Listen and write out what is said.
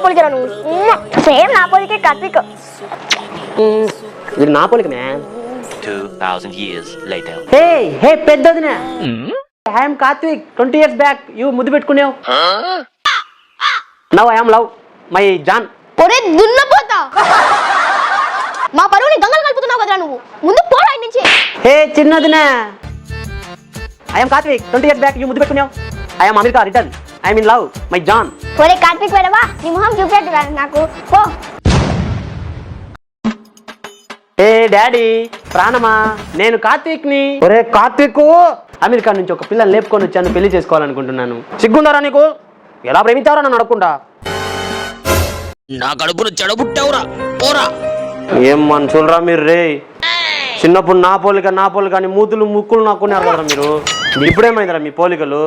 పోలికరా నువ్వు సేమ్ నా పోలికే కార్తీక్ ఇది నా పోలిక మ్యామ్ 2000 years later. హే పెద్దదినే I'm Karthik 20 years back you ముద్దు పెట్టుకునేవు నవ్ ఐఎమ్ లవ్ మై జాన్ ఒరే దున్నపోతా మా పరువుని గంగలు కలుపుతున్నావు కదరా నువ్వు ముందు పోరా ఇంటి నుంచి హే చిన్నదినే I'm Karthik 20 years back you ముద్దు పెట్టుకునేవు I'm America return I'm in love my జాన్ ఒరే కార్తీక్ వేరవా నీ మొహం చూపెట్టురా నాకు పో ఏ డాడీ ప్రాణమా నేను కార్తీక్ని ఒరే కార్తీక్ అమెరికా నుంచి ఒక పిల్లని లేపుకొని వచ్చాను పెళ్లి చేసుకోవాలనుకుంటున్నాను సిగ్గుందారా నీకు ఎలా ప్రేమించారా నన్ను అడగకుండా నా కడుపును చెడబుట్టావురా పోరా ఏం మనుషులరా మీరు రే చిన్నప్పుడు నా పోలిక అని మూతులు ముక్కులు నాకున్నారు కదా మీరు ఇప్పుడేమైందిరా మీ పోలికలు